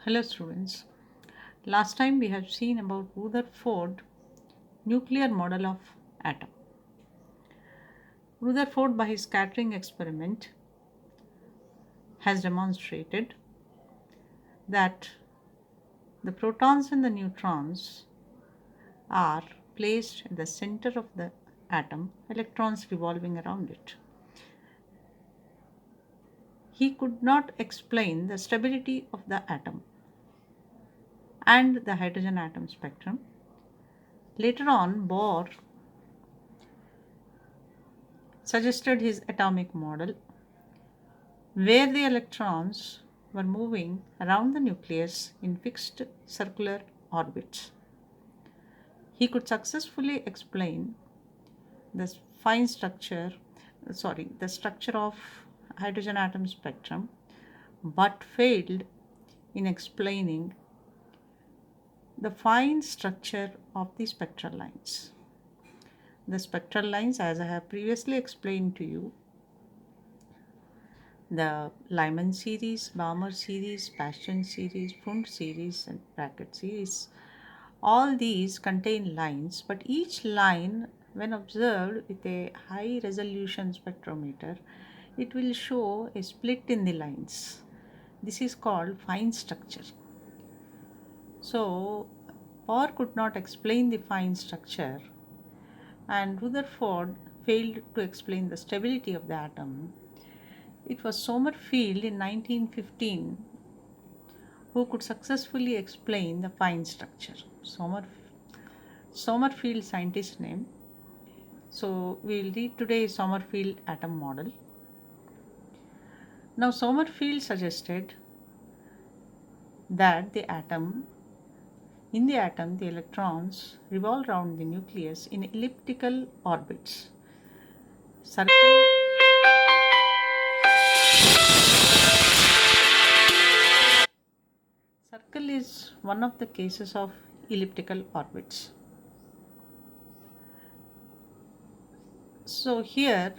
Hello students. Last time we have seen about Rutherford nuclear model of atom. Rutherford by his scattering experiment has demonstrated that the protons and the neutrons are placed at the center of the atom, electrons revolving around it. He could not explain the stability of the atom and the hydrogen atom spectrum. Later on, Bohr suggested his atomic model where the electrons were moving around the nucleus in fixed circular orbits. He could successfully explain the the structure of hydrogen atom spectrum, but failed in explaining the fine structure of the spectral lines. The spectral lines, as I have previously explained to you, the Lyman series, Balmer series, Bastian series, Pfund series, and Brackett series. All these contain lines, but each line, when observed with a high resolution spectrometer, it will show a split in the lines. This is called fine structure. So, Bohr could not explain the fine structure, and Rutherford failed to explain the stability of the atom. It was Sommerfield in 1915 who could successfully explain the fine structure. Sommerfield scientist name. So we will read today Sommerfield atom model. Now Sommerfield suggested that in the atom the electrons revolve around the nucleus in elliptical orbits. Circle Circle is one of the cases of elliptical orbits. So here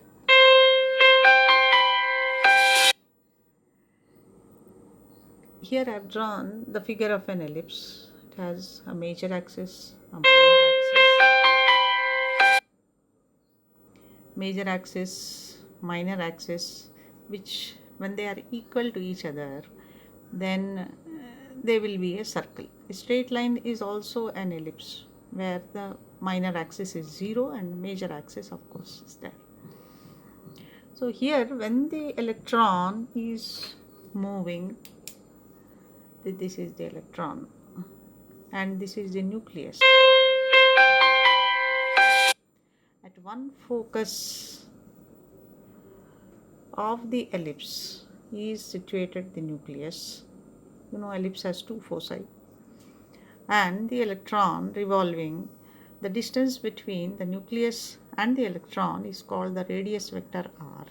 I have drawn the figure of an ellipse. It has a major axis, minor axis, which when they are equal to each other, then there will be a circle. A straight line is also an ellipse where the minor axis is 0 and major axis of course is there. So here when the electron is moving, this is the electron and this is the nucleus. At one focus of the ellipse is situated the nucleus. Ellipse has two foci, and the electron revolving. The distance between the nucleus and the electron is called the radius vector r.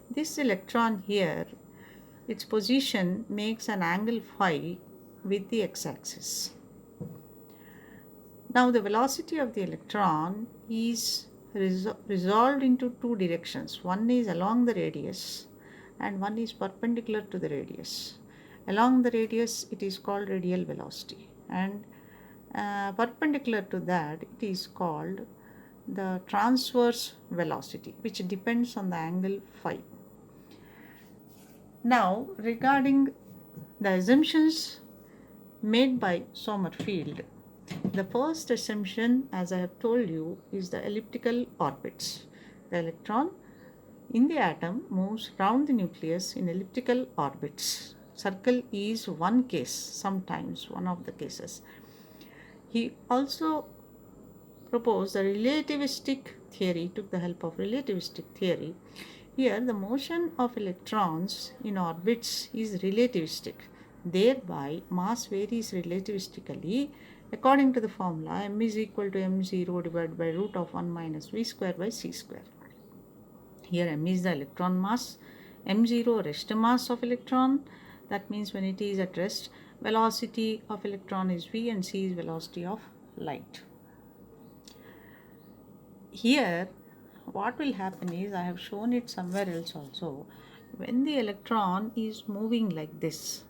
This electron here, its position makes an angle phi with the x-axis. Now the velocity of the electron is resolved into two directions. One is along the radius and one is perpendicular to the radius. Along the radius it is called radial velocity, and perpendicular to that it is called the transverse velocity, which depends on the angle phi. Now regarding the assumptions made by Sommerfield, the first assumption, as I have told you, is the elliptical orbits. The electron in the atom moves round the nucleus in elliptical orbits. Circle is one case, sometimes one of the cases. He also proposed the relativistic theory, took the help of relativistic theory. Here the motion of electrons in orbits is relativistic. Thereby mass varies relativistically according to the formula m is equal to m0 divided by root of 1 minus v square by c square. Here m is the electron mass, m0 rest mass of electron. That means when it is at rest, velocity of electron is v and c is velocity of light. Here what will happen is, I have shown it somewhere else also, when the electron is moving like this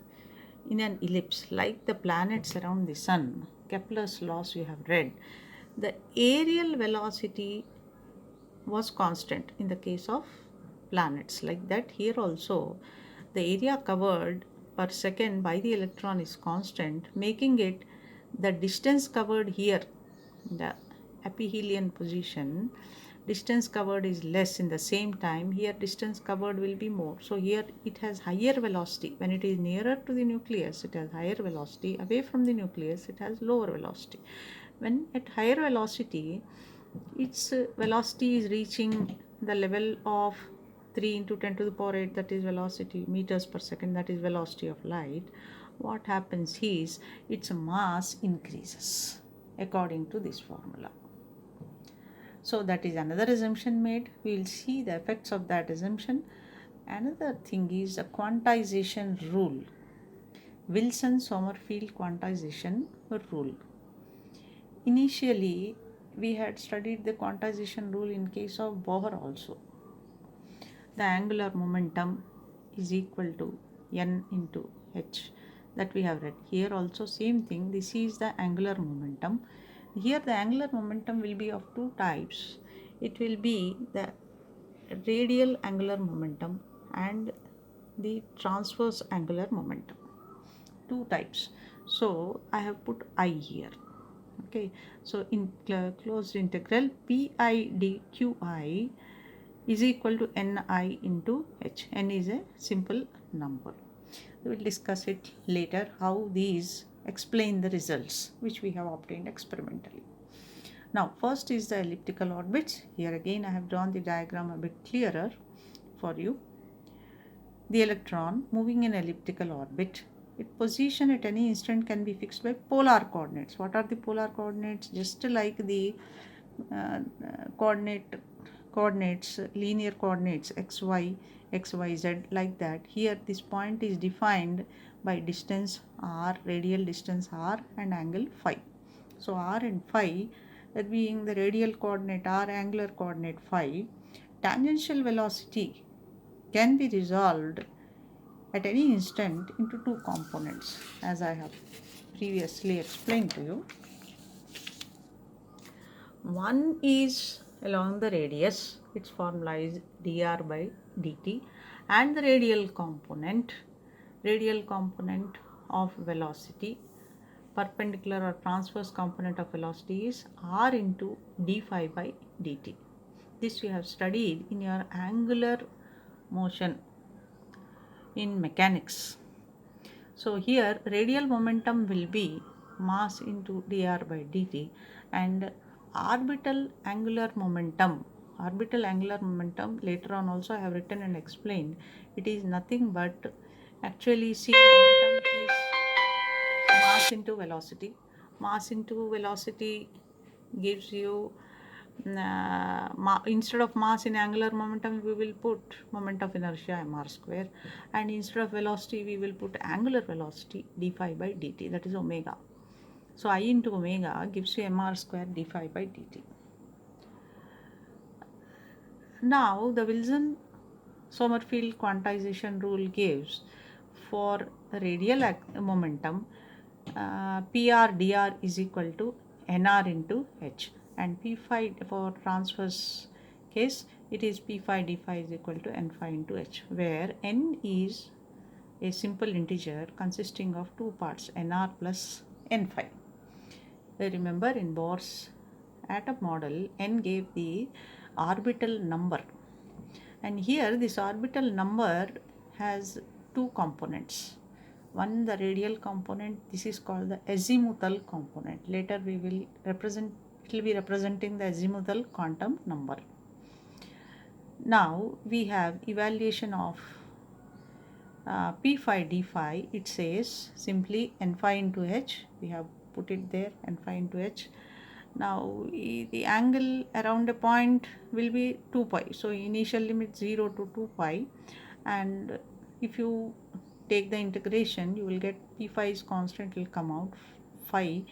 in an ellipse like the planets around the sun, Kepler's laws you have read, the aerial velocity was constant in the case of planets. Like that, here also the area covered per second by the electron is constant, making it the distance covered here, the aphelion position, distance covered is less in the same time. Here distance covered will be more. So here it has higher velocity. When it is nearer to the nucleus, it has higher velocity. Away from the nucleus, it has lower velocity. When at higher velocity, its velocity is reaching the level of 3 into 10 to the power 8, that is velocity, meters per second, that is velocity of light. What happens is its mass increases according to this formula. So that is another assumption made. We will see the effects of that assumption. Another thing is the quantization rule. Wilson-Sommerfield quantization rule. Initially, we had studied the quantization rule in case of Bohr also. The angular momentum is equal to n into h, that we have read. Here also same thing. This is the angular momentum. Here the angular momentum will be of two types. It will be the radial angular momentum and the transverse angular momentum. Two types. So I have put I here. Okay. So in closed integral pi dqi is equal to ni into h. N is a simple number. We will discuss it later how these explain the results which we have obtained experimentally. Now first is the elliptical orbits. Here again I have drawn the diagram a bit clearer for you. The electron moving in elliptical orbit, its position at any instant can be fixed by polar coordinates. What are the polar coordinates? Just like the coordinates, linear coordinates xy, xyz, like that. Here this point is defined by distance r, radial distance r, and angle phi. So r and phi, that being the radial coordinate r, angular coordinate phi, tangential velocity can be resolved at any instant into two components, as I have previously explained to you. One is along the radius, its formula is dr by dt, and the radial component of velocity, perpendicular or transverse component of velocity is r into d phi by dt. This you have studied in your angular motion in mechanics. So here radial momentum will be mass into dr by dt, and orbital angular momentum later on also I have written and explained. It is nothing but actually see momentum is mass into velocity. Mass into velocity gives you instead of mass in angular momentum we will put moment of inertia mr square, and instead of velocity we will put angular velocity d phi by dt, that is omega. So I into omega gives you mr square d phi by dt. Now the Wilson Sommerfield quantization rule gives for radial momentum PR dr is equal to nr into h, and p phi for transverse case it is p phi d phi is equal to n phi into h, where n is a simple integer consisting of two parts, nr plus n phi. Remember in Bohr's atom model, n gave the orbital number, and here this orbital number has two components. One, the radial component, this is called the azimuthal component. Later we will represent, it will be representing the azimuthal quantum number. Now we have evaluation of p phi d phi. It says simply n phi into h. We have put it there, n phi into h. Now the angle around a point will be 2 pi. So initial limit 0 to 2 pi, and if you take the integration you will get p phi is constant, will come out phi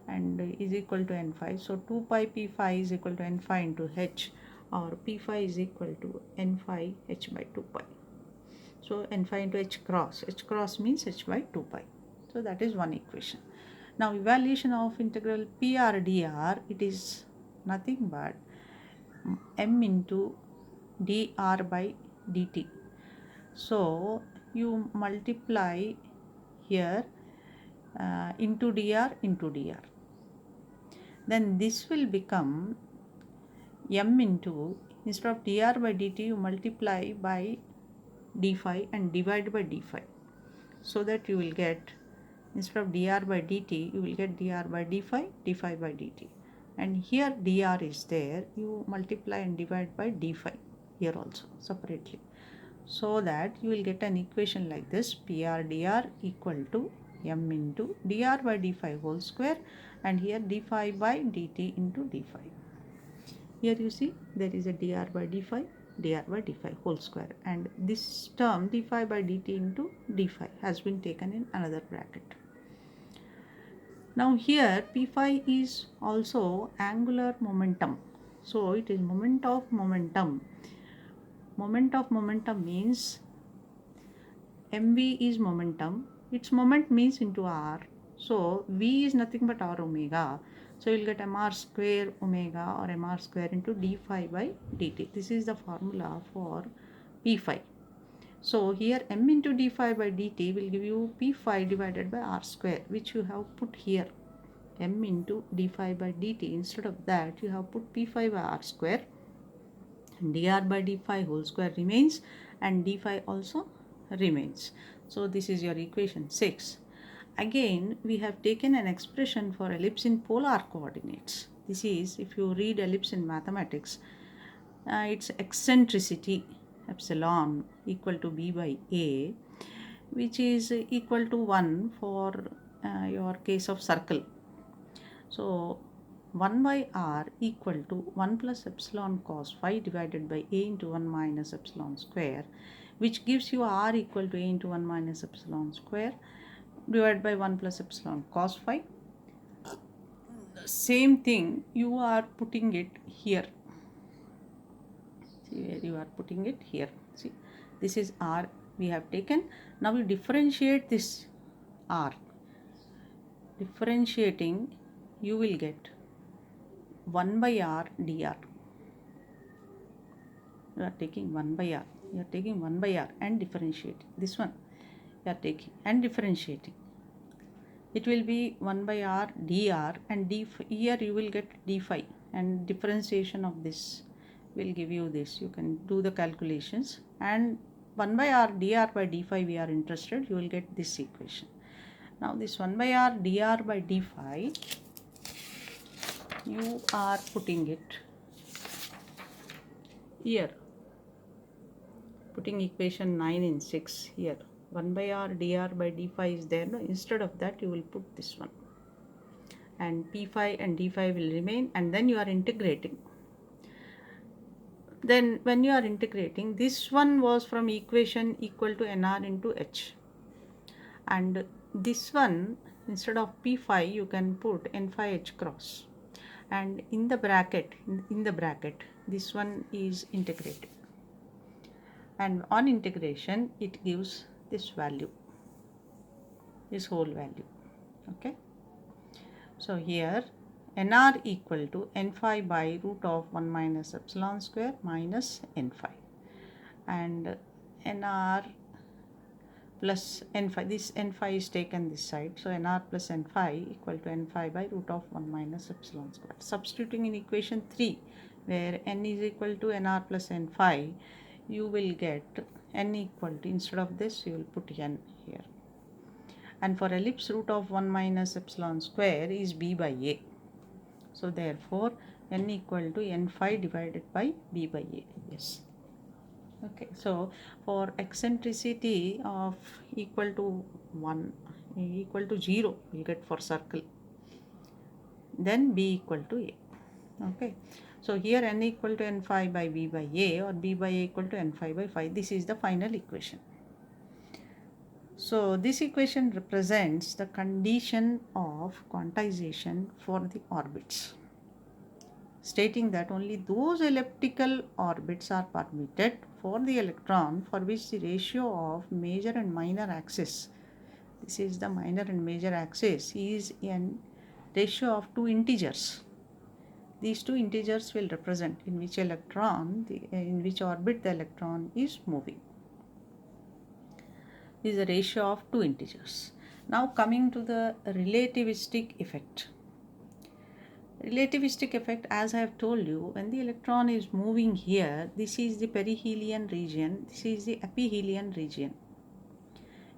and is equal to n phi. So 2 pi p phi is equal to n phi into h, or p phi is equal to n phi h by 2 pi. So n phi into h cross means h by 2 pi. So that is one equation. Now evaluation of integral PR dr, it is nothing but m into dr by dt. So you multiply here into dr, then this will become m into, instead of dr by dt you multiply by d phi and divide by d phi, so that you will get, instead of dr by dt you will get dr by d phi by dt, and here dr is there, you multiply and divide by d phi here also separately, so that you will get an equation like this: PR dr equal to m into dr by d phi whole square, and here d phi by dt into d phi. Here you see there is a dr by d phi whole square, and this term d phi by dt into d phi has been taken in another bracket. Now here p phi is also angular momentum, so it is moment of momentum. Moment of momentum means mv is momentum, its moment means into r, so v is nothing but r omega, so you'll get mr square omega or mr square into d phi by dt. This is the formula for p phi. So here m into d phi by dt will give you p phi divided by r square, which you have put here m into d phi by dt. Instead of that you have put p phi by r square, dr by d phi whole square remains, and d phi also remains. So this is your equation 6. Again we have taken an expression for ellipse in polar coordinates. This is, if you read ellipse in mathematics, its eccentricity epsilon equal to b by a, which is equal to 1 for your case of circle. So 1 by r equal to 1 plus epsilon cos phi divided by a into 1 minus epsilon square, which gives you r equal to a into 1 minus epsilon square divided by 1 plus epsilon cos phi. Same thing you are putting it here. See where you are putting it here. See, this is r we have taken. Now we differentiate this r. Differentiating, you will get 1 by r dr. You are taking 1 by r. You are taking 1 by r and differentiating. This one you are taking and differentiating. It will be 1 by r dr, and here you will get d phi, and differentiation of this will give you this. You can do the calculations, and 1 by r dr by d phi we are interested, you will get this equation. Now this 1 by r dr by d phi, you are putting it here, putting equation 9 in 6 here. 1 by r dr by d phi is there. No? Instead of that you will put this one, and p phi and d phi will remain, and then you are integrating. Then when you are integrating, this one was from equation equal to nr into h, and this one, instead of p phi you can put n phi h cross, and in the bracket this one is integrated, and on integration it gives this value, this whole value. Okay, so here nr equal to n phi by root of 1 minus epsilon square minus n phi, and nr plus n phi, this n phi is taken this side, so nr plus n phi equal to n phi by root of 1 minus epsilon square. Substituting in equation 3, where n is equal to nr plus n phi, you will get n equal to, instead of this you will put n here, and for ellipse root of 1 minus epsilon square is b by a, so therefore n equal to n phi divided by b by a. Yes. Okay, so for eccentricity of equal to 1 equal to 0 you get for circle, then b equal to a. Okay, so here n equal to n phi by b by a, or b by a equal to n phi by phi. This is the final equation. So this equation represents the condition of quantization for the orbits, stating that only those elliptical orbits are permitted for the electron for which the ratio of major and minor axis, this is the minor and major axis, is a ratio of two integers. These two integers will represent in which in which orbit the electron is moving. This is a ratio of two integers. Now coming to the relativistic effect. Relativistic effect, as I have told you, when the electron is moving here, this is the perihelion region, this is the aphelion region.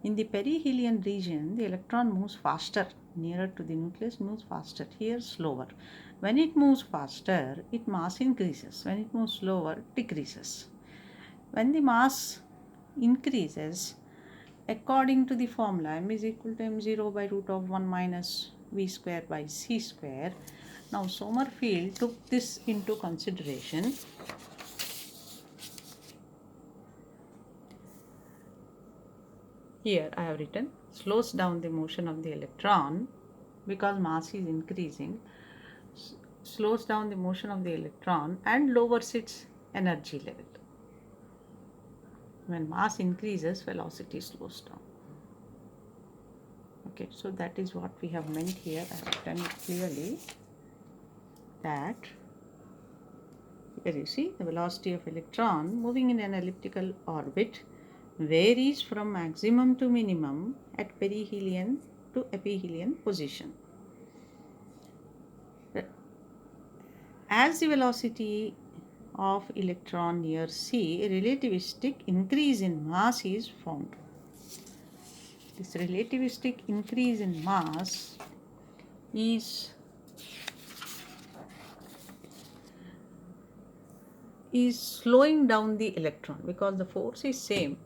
In the perihelion region, the electron moves faster, nearer to the nucleus moves faster, here slower. When it moves faster, its mass increases. When it moves slower, it decreases. When the mass increases, according to the formula, m is equal to m0 by root of 1 minus v square by c square. Now Sommerfield took this into consideration. Here I have written slows down the motion of the electron because mass is increasing, slows down the motion of the electron and lowers its energy level. When mass increases, velocity slows down. Okay, so that is what we have meant here. I have written it clearly that here you see the velocity of electron moving in an elliptical orbit varies from maximum to minimum at perihelion to aphelion position. As the velocity of electron near C, a relativistic increase in mass is found. This relativistic increase in mass is slowing down the electron because the force is same.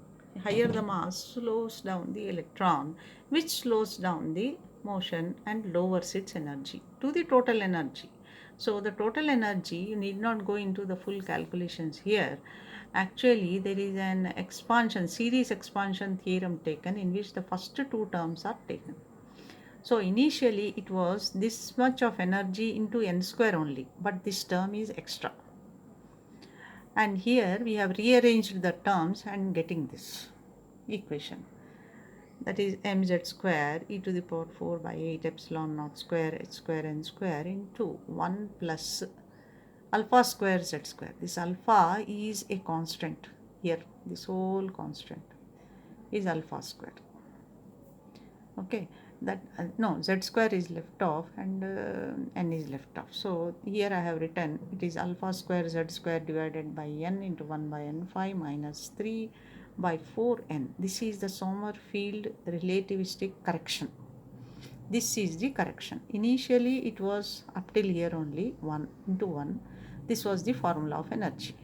Higher the mass slows down the electron, which slows down the motion and lowers its energy to the total energy. So the total energy, you need not go into the full calculations here. Actually, there is an series expansion theorem taken in which the first two terms are taken. So initially it was this much of energy into n square only, but this term is extra. And here we have rearranged the terms and getting this equation. That is mz square e to the power 4 by 8 epsilon naught square h square n square into 1 plus alpha square z square. This alpha is a constant here. This whole constant is alpha square. Okay, that no, z square is left off and n is left off. So here I have written it is alpha square z square divided by n into 1 by n 5 minus 3 by 4n. This is the Sommerfield relativistic correction. This is the correction. Initially it was up till here only 1 into 1. This was the formula of energy.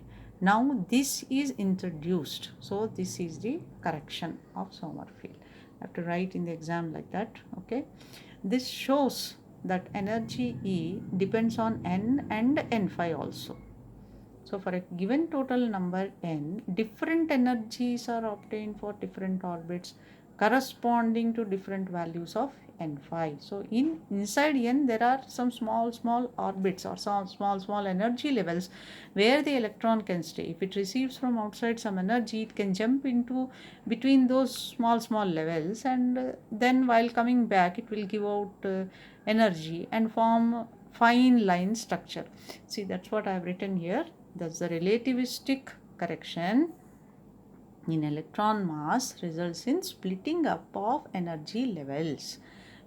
Now this is introduced. So this is the correction of Sommerfield. I have to write in the exam like that. Okay. This shows that energy E depends on n and n phi also. So for a given total number n, different energies are obtained for different orbits corresponding to different values of n phi. So inside n there are some small orbits or some small energy levels where the electron can stay. If it receives from outside some energy, it can jump into between those small levels, and then while coming back it will give out energy and form fine line structure. See, that's what I have written here. Thus the relativistic correction in electron mass results in splitting up of energy levels,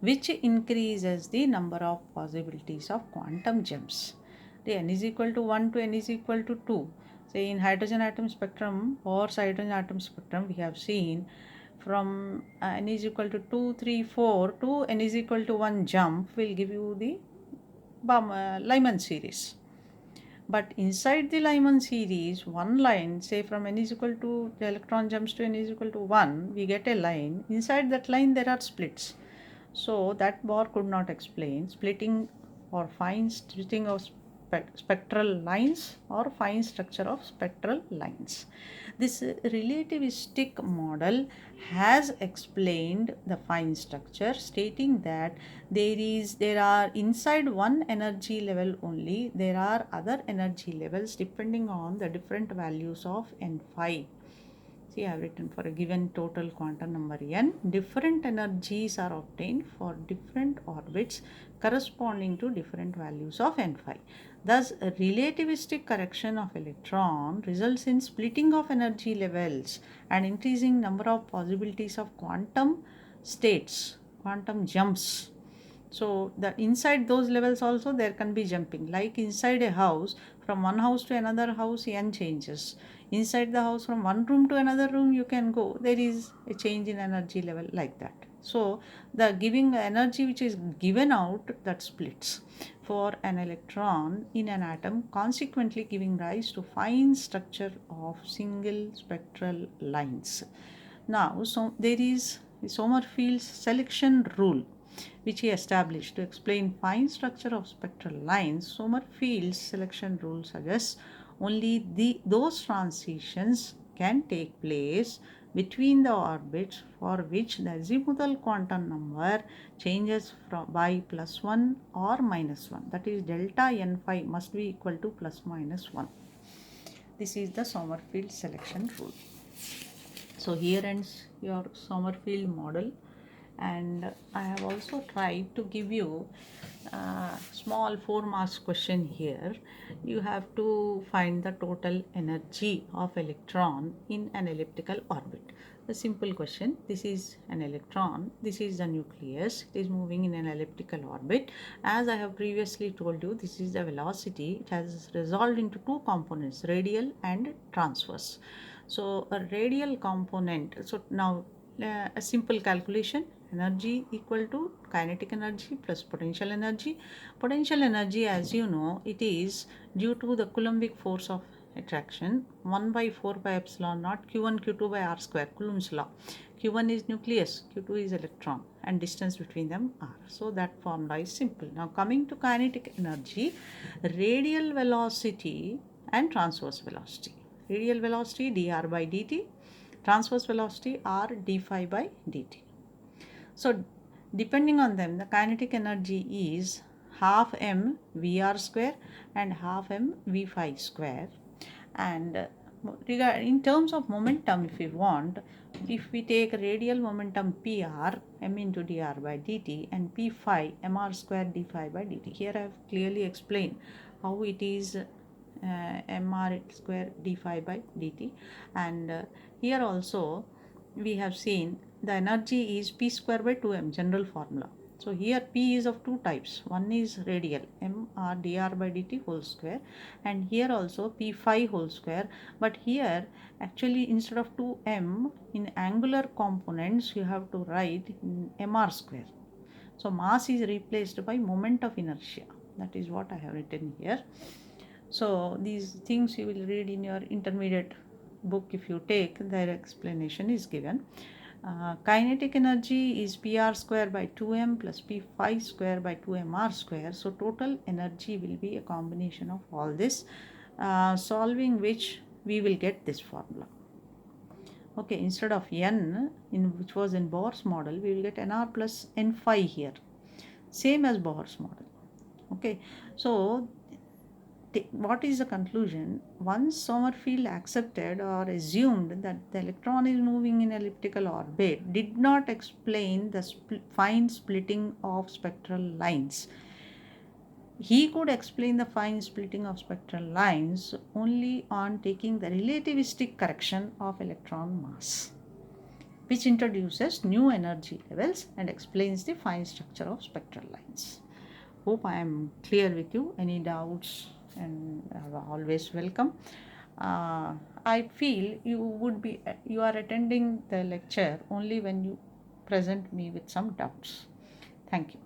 which increases the number of possibilities of quantum jumps. The n is equal to 1 to n is equal to 2. Say in hydrogen atom spectrum or hydrogen atom spectrum, we have seen from n is equal to 2, 3, 4 to n is equal to 1 jump will give you the Lyman series. But inside the Lyman series, one line, say from n is equal to, the electron jumps to n is equal to 1, we get a line. Inside that line there are splits. So that Bohr could not explain splitting or fine splitting of spectral lines or fine structure of spectral lines. This relativistic model has explained the fine structure, stating that there are inside one energy level only, there are other energy levels depending on the different values of n phi. See, I have written for a given total quantum number n, different energies are obtained for different orbits corresponding to different values of n phi. Thus, a relativistic correction of electron results in splitting of energy levels and increasing number of possibilities of quantum states, quantum jumps. So the inside those levels also there can be jumping. Like inside a house, from one house to another house, n changes. Inside the house, from one room to another room, you can go. There is a change in energy level like that. So the giving energy which is given out, that splits for an electron in an atom, consequently giving rise to fine structure of single spectral lines. Now, so there is Sommerfield's selection rule, which he established to explain fine structure of spectral lines. Sommerfield's selection rule suggests only those transitions can take place between the orbits for which the azimuthal quantum number changes by +1 or -1. That is, delta n phi must be equal to ±1. This is the Sommerfield selection rule. So here ends your Sommerfield model, and I have also tried to give you a small 4 marks question here. You have to find the total energy of electron in an elliptical orbit. The simple question, this is an electron, this is the nucleus, it is moving in an elliptical orbit. As I have previously told you, this is the velocity. It has resolved into two components, radial and transverse. So a radial component, so now a simple calculation, energy equal to kinetic energy plus potential energy. Potential energy, as you know, it is due to the Coulombic force of attraction, 1 by 4 pi epsilon naught q1 q2 by r square, Coulomb's law. q1 is nucleus, q2 is electron, and distance between them r. So that formula is simple. Now coming to kinetic energy, radial velocity and transverse velocity. Radial velocity dr by dt, transverse velocity r d phi by dt. So depending on them, the kinetic energy is half m vr square and half m v phi square. And in terms of momentum, if we want, if we take radial momentum pr, m into dr by dt, and p phi, mr square d phi by dt. Here I have clearly explained how it is mr square d phi by dt. And here also we have seen the energy is p square by 2m, general formula. So here p is of two types. One is radial, m r dr by dt whole square, and here also p phi whole square. But here actually instead of 2m in angular components, you have to write mr square. So mass is replaced by moment of inertia. That is what I have written here. So these things you will read in your intermediate book. If you take, their explanation is given. Kinetic energy is pr square by 2m plus p phi square by 2mr square. So total energy will be a combination of all this, solving which we will get this formula. Okay, instead of n, which was in Bohr's model, we will get nr plus n phi here, same as Bohr's model. Okay, so what is the conclusion? Once Sommerfield accepted or assumed that the electron is moving in elliptical orbit, did not explain the fine splitting of spectral lines. He could explain the fine splitting of spectral lines only on taking the relativistic correction of electron mass, which introduces new energy levels and explains the fine structure of spectral lines. Hope I am clear with you. Any doubts, and always welcome. I feel you are attending the lecture only when you present me with some doubts. Thank you.